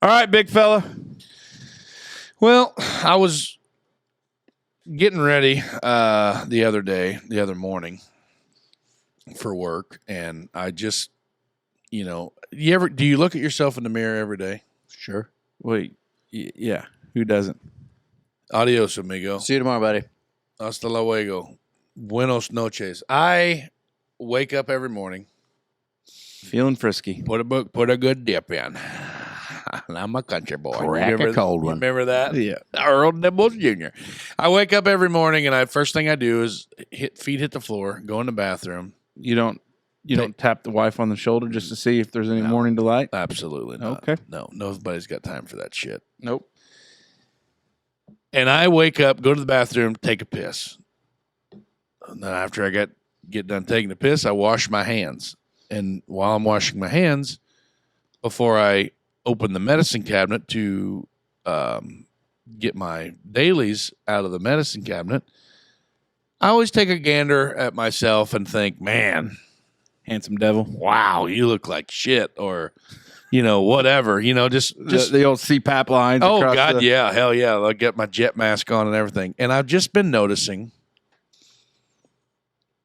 All right, big fella. Well, I was getting ready the other morning for work, and I just, do you look at yourself in the mirror every day? Sure. Wait. Yeah. Who doesn't? Adios, amigo. See you tomorrow, buddy. Hasta luego. Buenos noches. I wake up every morning, Feeling frisky. put a good dip in. I'm a country boy. Crack a cold one. Remember that? Yeah. Earl Nibbles Jr. I wake up every morning, and first thing I do is feet hit the floor, go in the bathroom. You don't tap the wife on the shoulder just to see if there's any morning delight? Absolutely not. Okay. No, nobody's got time for that shit. Nope. And I wake up, go to the bathroom, take a piss. And then after I get done taking the piss, I wash my hands. And while I'm washing my hands, before I open the medicine cabinet to get my dailies out of the medicine cabinet, I always take a gander at myself and think, man, Handsome devil. wow, you look like shit, or whatever, just The old CPAP lines. oh across God, the- yeah, hell yeah, I'll get my jet mask on and everything. And I've just been noticing,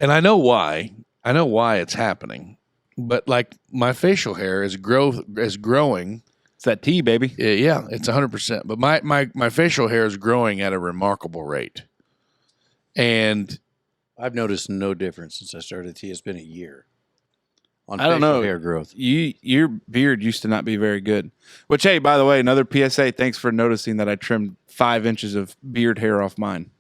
and I know why it's happening, but like my facial hair is growing. It's that tea, baby. Yeah, it's 100%. But my facial hair is growing at a remarkable rate. And I've noticed no difference since I started tea. It's been a year. On I don't facial know. hair growth. Your beard used to not be very good. Which, hey, by the way, another PSA. Thanks for noticing that I trimmed 5 inches of beard hair off mine.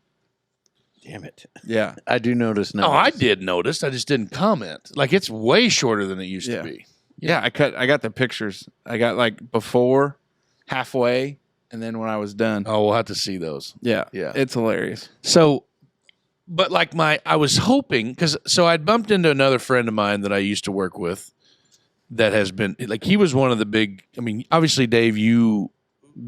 Damn it. Yeah. I do notice now. oh, I did notice. I just didn't comment. Like it's way shorter than it used Yeah. to be. Yeah, I got the pictures. I got like before, halfway, and then when I was done. Oh, we'll have to see those. Yeah. Yeah. It's hilarious. So, but like I was hoping, so I'd bumped into another friend of mine that I used to work with that has been, like, he was one of the big, I mean, obviously, Dave,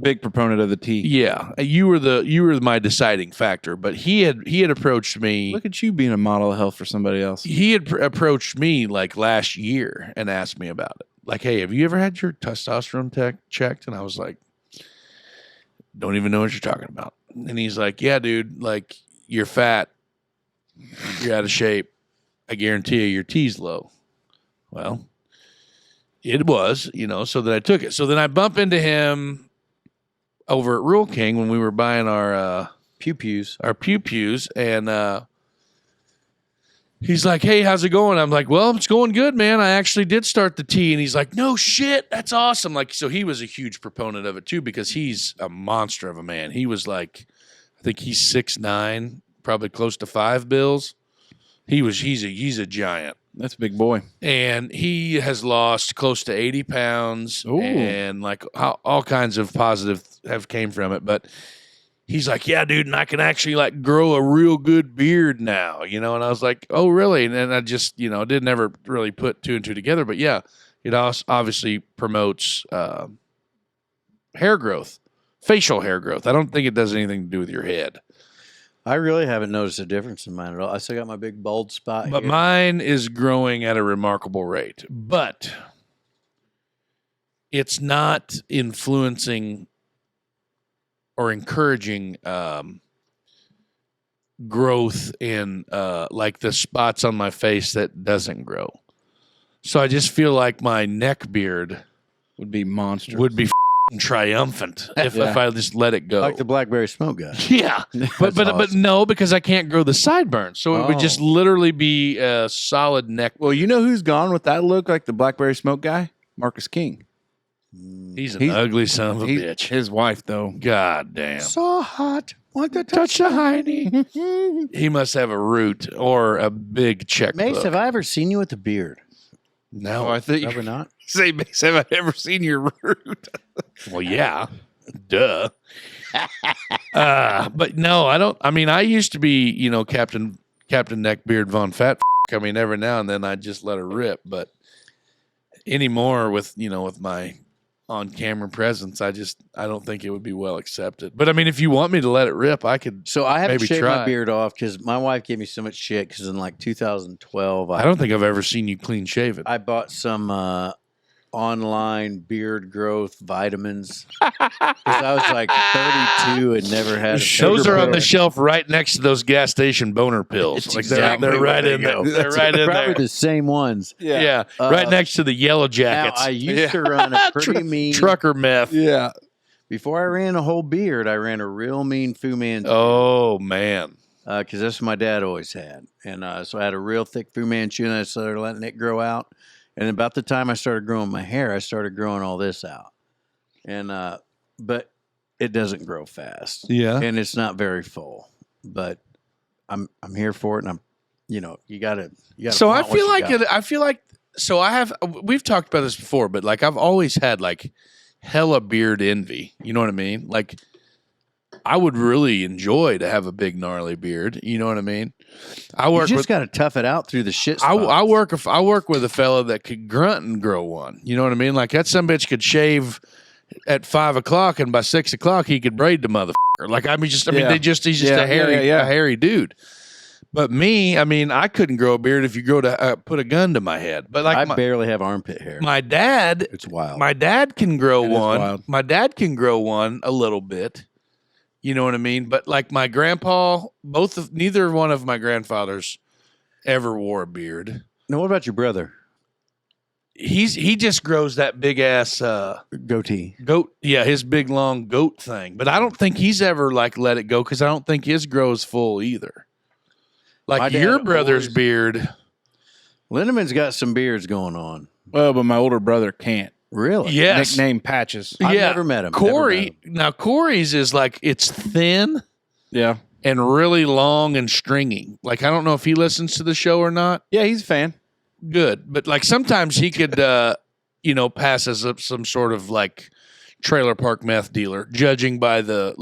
Big proponent of the tea. yeah, you were my deciding factor, but he had approached me. Look at you being a model of health for somebody else. He had approached me like last year and asked me about it. Like, hey, have you ever had your testosterone checked? And I was like, don't even know what you're talking about. And he's like, yeah, dude, like, you're fat. You're out of shape. I guarantee you your T's low. Well, it was, so then I took it. So then I bump into him over at Rural King when we were buying our Pew-pews. pews, and he's like, hey, how's it going? I'm like, well, it's going good, man. I actually did start the tea. And he's like, no shit, that's awesome. Like, so he was a huge proponent of it too, because he's a monster of a man. He was like, I think he's 6'9", probably close to 5 bills. He's a giant. That's a big boy. And he has lost close to 80 pounds. Ooh. And like all kinds of positive have came from it. But he's like, yeah, dude, and I can actually like grow a real good beard now, And I was like, oh, really? And then I just, didn't ever really put two and two together. But yeah, it also obviously promotes hair growth, facial hair growth. I don't think it does anything to do with your head. I really haven't noticed a difference in mine at all. I still got my big bald spot But here. mine is growing at a remarkable rate. But it's not influencing or encouraging growth in like the spots on my face that doesn't grow. So I just feel like my neck beard Would be monstrous. would be f***ing triumphant if I just let it go. Like the blackberry smoke guy. Yeah, but awesome. no, because I can't grow the sideburns, so it would just Oh. literally be a solid neck. Well, you know who's gone with that look like the Blackberry Smoke guy? Marcus King. He's an He's- ugly son of a bitch. His wife, though. God damn. So hot. Want to Touch the hiney. He must have a root or a big checkbook. Mace, have I ever seen you with a beard? No, I think Ever not? say, Mace, have I ever seen your root? well, yeah, duh. But no, I don't. I mean, I used to be, Captain Neckbeard Von Fat. I mean, every now and then I just let her rip, but anymore with with my on-camera presence, I don't think it would be well accepted. But I mean, if you want me to let it rip, I could. So I haven't Maybe shaved try. my beard off because my wife gave me so much shit because in like 2012, I don't think I've ever seen you clean shaven. I bought some online beard growth vitamins. Because I was like 32 and never had a Those are on pill. the shelf right next to those gas station boner pills. It's Like exactly they're where right they in there. go. They're right in Probably there. the same ones. Yeah, right next to the yellow Now, jackets. I used to run a pretty mean. Trucker meth. Yeah. Before I ran a whole beard, I ran a real mean Fu Manchu. Oh man. Because that's what my dad always had. And so I had a real thick Fu Manchu, and I started letting it grow out. And about the time I started growing my hair, I started growing all this out. And but it doesn't grow fast. Yeah. And it's not very full. But I'm here for it, and I'm, you gotta. So I feel like so we've talked about this before, but like I've always had like hella beard envy. You know what I mean? Like I would really enjoy to have a big gnarly beard. You know what I mean? You just got to tough it out through the shit spots. I work with a fella that could grunt and grow one. You know what I mean? Like that some bitch could shave at 5 o'clock, and by 6 o'clock he could braid the motherfucker. Like he's just a hairy dude. But me, I mean, I couldn't grow a beard if you put a gun to my head. But like I barely have armpit hair. my dad, It's wild. my dad can grow It is one. wild. My dad can grow one a little bit. You know what I mean? But like my grandpa, neither one of my grandfathers ever wore a beard. Now, what about your brother? He just grows that big ass Goatee. goat. Yeah, his big long goat thing. But I don't think he's ever like let it go because I don't think his grows full either. My Like dad your brother's always- beard. Lindeman's got some beards going on. Well, but my older brother can't. Really? Yes. Nickname Patches. I've never met him. Corey. Now Corey's is like it's thin Yeah. and really long and stringy. Like I don't know if he listens to the show or not. Yeah, he's a fan. Good, but like sometimes he could, pass as some sort of like trailer park meth dealer, judging by the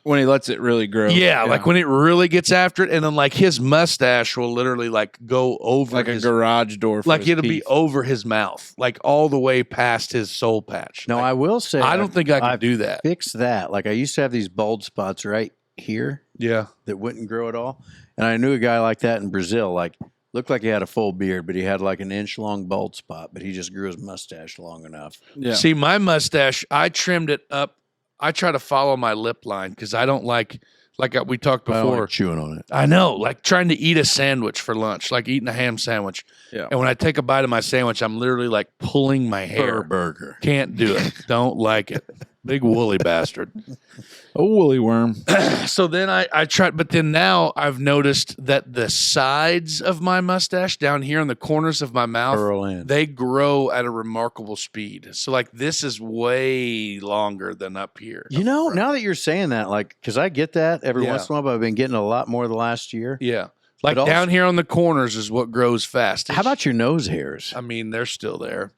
When he lets it really grow. like when it really gets after it, and then like his mustache will literally like go over like a his, garage door. For like his it'll be teeth. over his mouth, like all the way past his soul patch. No, Like, I will say I don't think I could I've do that. fixed that. Like I used to have these bald spots right here Yeah, that wouldn't grow at all. And I knew a guy like that in Brazil. Like looked like he had a full beard, but he had like an inch long bald spot, but he just grew his mustache long enough. Yeah. See, my mustache, I trimmed it up. I try to follow my lip line because I don't like we talked I don't before. like chewing on it. I know, like trying to eat a sandwich for lunch, like eating a ham sandwich. Yeah. And when I take a bite of my sandwich, I'm literally like pulling my hair. Burger. Can't do it. Don't like it. Big woolly bastard. A woolly worm. So then I tried, but then now I've noticed that the sides of my mustache down here on the corners of my mouth, Curl in. they grow at a remarkable speed. So like this is way longer than up here. Now that you're saying that, like, because I get that every Yeah. once in a while, but I've been getting a lot more the last year. Yeah. Like But also- down here on the corners is what grows fastest. How about your nose hairs? I mean, they're still there,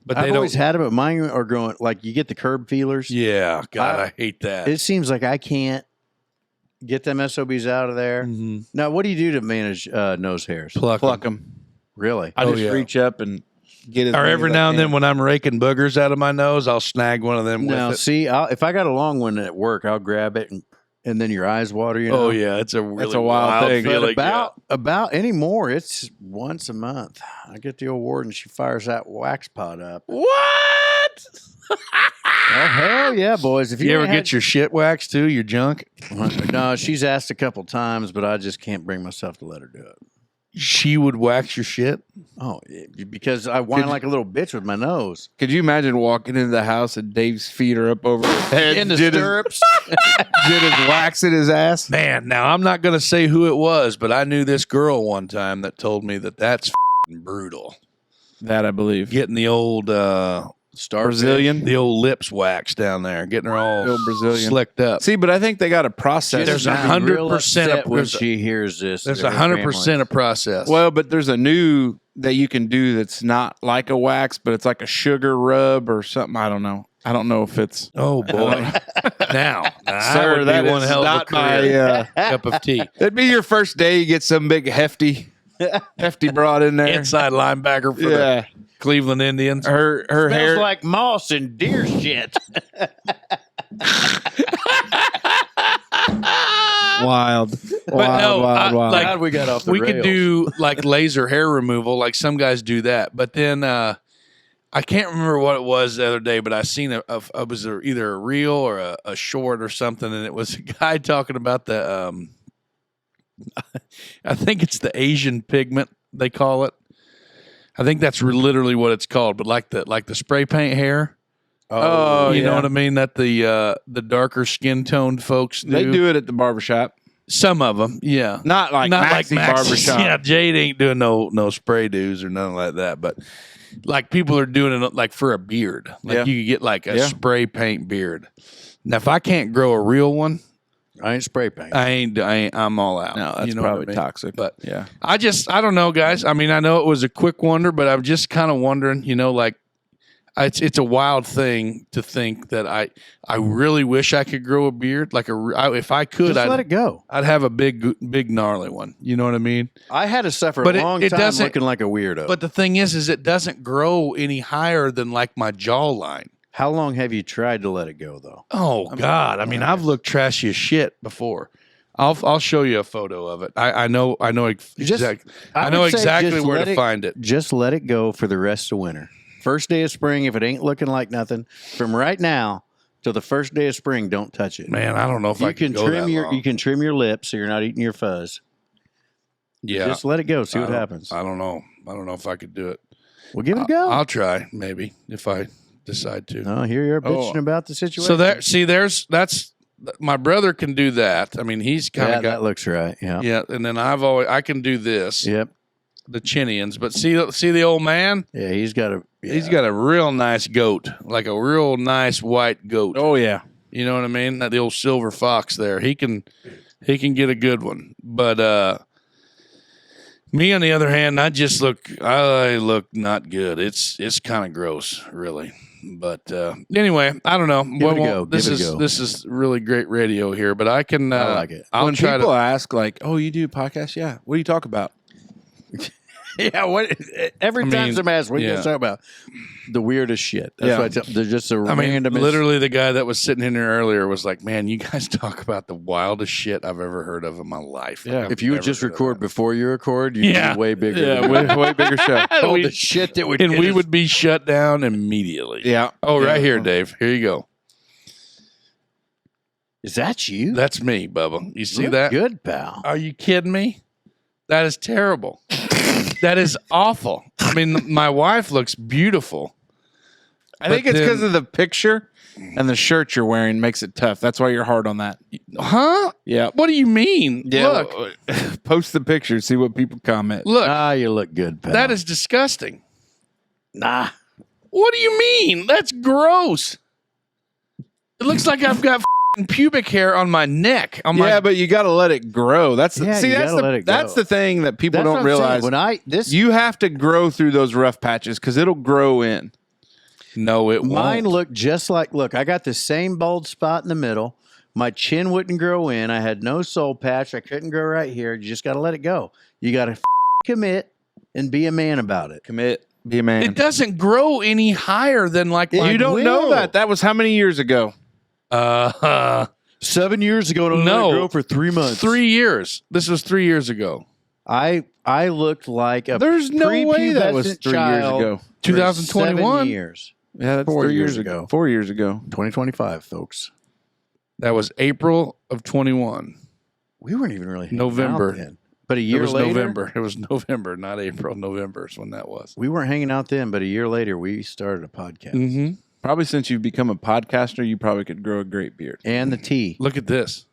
but I've they always don't. had them, but mine are growing. Like you get the curb feelers. Yeah, God, I hate that. It seems like I can't get them SOBs out of there. Mhm. Now, what do you do to manage nose hairs? Pluck 'em. Pluck them. Really? I Oh, just yeah. reach up and get it. Or every now and then when I'm raking boogers out of my nose, I'll snag one of them Now, with it. see, if I got a long one at work, I'll grab it and then your eyes water. Oh yeah, it's a really a wild thing. But feeling. about anymore, it's once a month. I get the old ward and she fires that wax pot up. Yeah. What? Oh hell yeah, boys! If You ever ain't get your shit waxed too? Your junk? no, she's asked a couple times, but I just can't bring myself to let her do it. She would wax your shit. Oh, because I whine like a little bitch with my nose Could you imagine walking into the house and Dave's feet are up over his head? in the did stirrups. his wax in his ass? Man, now I'm not going to say who it was, but I knew this girl one time that told me that's f***ing brutal. That I believe. Getting the old Brazilian. the old lips waxed down there, getting her all The old Brazilian. slicked up. See, but I think they got a process. There's She's gonna be real 100% upset when there's- she hears this. There's to her 100% family. a process. Well, but there's a new that you can do that's not like a wax, but it's like a sugar rub or something. I don't know. I don't know if it's. oh boy, now Sir, that would that be one is hell of a not my, career. Cup of tea. That'd be your first day. You get some big hefty broad in there. Inside linebacker for the Yeah, Cleveland Indians. her Smells hair. like moss and deer shit. Wild, no, wild. like- God, we got off the We rails. could do like laser hair removal, like some guys do that. But then I can't remember what it was the other day, but I seen it was either a reel or a short or something, and it was a guy talking about the I think it's the Asian pigment they call it. I think that's literally what it's called, but like the spray paint hair. Oh, you know yeah. what I mean? That the darker skin toned folks do. They do it at the barbershop. Some of them, yeah. Not like Maxi barbershop. Yeah, Jade ain't doing no spray doos or nothing like that. But like people are doing it like for a beard. Like Yeah. you could get like a Yeah. spray paint beard. Now, if I can't grow a real one, I ain't spray paint. I'm all out. No, that's you know probably what I mean? toxic. But yeah. I don't know, guys. I mean, I know it was a quick wonder, but I'm just kind of wondering, like it's a wild thing to think that I really wish I could grow a beard. Like if I could, Just let it go. I'd have a big gnarly one. You know what I mean? I had to suffer But a it long time doesn't- looking like a weirdo. But the thing is it doesn't grow any higher than like my jawline. How long have you tried to let it go, though? Oh God! I mean, I've looked trashy as shit before. I'll show you a photo of it. I know I would say exactly just where let to it- find it. Just let it go for the rest of winter. First day of spring, if it ain't looking like nothing, from right now till the first day of spring, don't touch it. Man, I don't know if I You can can go trim that long. you can trim your lips so you're not eating your fuzz. Yeah, Just let it go. See I what don't- happens. I don't know. I don't know if I could do it. Well, give it a go. I'll try maybe if I decide to. Oh, here you're bitching about the situation. So that's my brother can do that. I mean, he's kind yeah, of got that looks right. Yeah. yeah, and then I can do this, Yep. the chinnians. But see the old man. Yeah, he's got a. Yeah. He's got a real nice goat, like a real nice white goat. Oh yeah. You know what I mean? That the old silver fox there. He can get a good one. But me on the other hand, I look not good. It's kind of gross, really. But anyway, I don't know. Give it a go. This Give it a go. this is really great radio here, but I can I like it. I'll When try people to ask, like, "Oh, you do podcasts?" Yeah. What do you talk about? Yeah, every I time mean, somebody asks, what are you yeah. guys talking about? The weirdest shit. That's Yeah. what I tell. They're just a I mean, random. literally, the guy that was sitting in here earlier was like, "Man, you guys talk about the wildest shit I've ever heard of in my life." Yeah. I've If you would never just heard of record that. before you record, you'd Yeah. be way bigger. Yeah, than way bigger show. all We- the shit that would and hit we us. would be shut down immediately. Yeah. Oh, right Yeah. here, Dave. Here you go. Is that you? That's me, Bubba. You see Look that? good, pal. Are you kidding me? That is terrible. That is awful. I mean, my wife looks beautiful. I think But it's then- because of the picture and the shirt you're wearing makes it tough. That's why you're hard on that. Huh? Yeah. What do you mean? Look, Post the picture, see what people comment. look. You look good, pal. That is disgusting. nah. What do you mean? That's gross. It looks like I've got pubic hair on my neck. Yeah, but you got to let it grow. That's Yeah, see, you that's gotta let the it go. that's the thing that people That's what don't I'm saying. realize. When You have to grow through those rough patches because it'll grow in. no, it mine won't. looked just like. Look, I got the same bald spot in the middle. My chin wouldn't grow in. I had no soul patch. I couldn't grow right here. You just got to let it go. You got to commit and be a man about it. Commit, be a man. It doesn't grow any higher than like my You don't know that. That was how many years ago? 7 years ago, and I No. let it grow for 3 months. 3 years. This was 3 years ago. I looked like a There's no way that was prepubescent 3 years child ago. for 2021. 7 years. Yeah, that's 4 3 years years ago. ago. 4 years ago. 2025, folks. That was April of 21. We weren't even really hanging November. out then. But a It year was later, November. It was November, not April. November is when that was. we weren't hanging out then. But a year later, we started a podcast. Mm-hmm. Probably since you've become a podcaster, you probably could grow a great beard. And the tea. Look at this.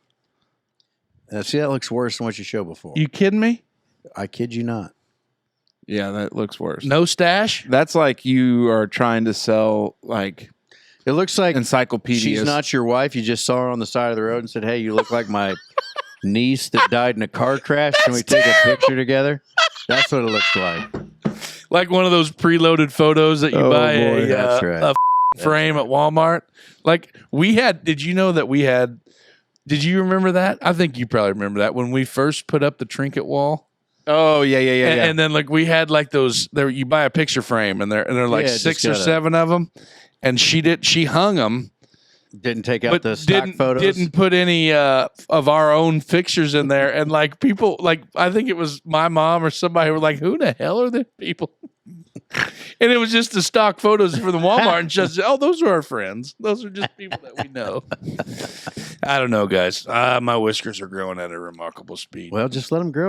See, that looks worse than what you showed before. You kidding me? I kid you not. Yeah, that looks worse. No stash? That's like you are trying to sell like It looks like encyclopedias. she's not your wife. You just saw her on the side of the road and said, "Hey, you look like my niece that died in a car crash. Can we take a picture together?" That's what it looks like. Like one of those preloaded photos that you Oh, buy boy. That's right. a frame at Walmart. Like we had, did you know that we had, did you remember that? I think you probably remember that when we first put up the trinket wall. Oh yeah. And then like we had like those there, you buy a picture frame and they're like Yeah, just 6 or gotta- 7 of them. And she hung them, Didn't take out but the stock photos. didn't put any of our own fixtures in there. And like people, like I think it was my mom or somebody were like, "Who the hell are these people?" And it was just the stock photos for the Walmart and just, oh, those are our friends. Those are just people that we know. I don't know, guys. My whiskers are growing at a remarkable speed. Well, just let them grow.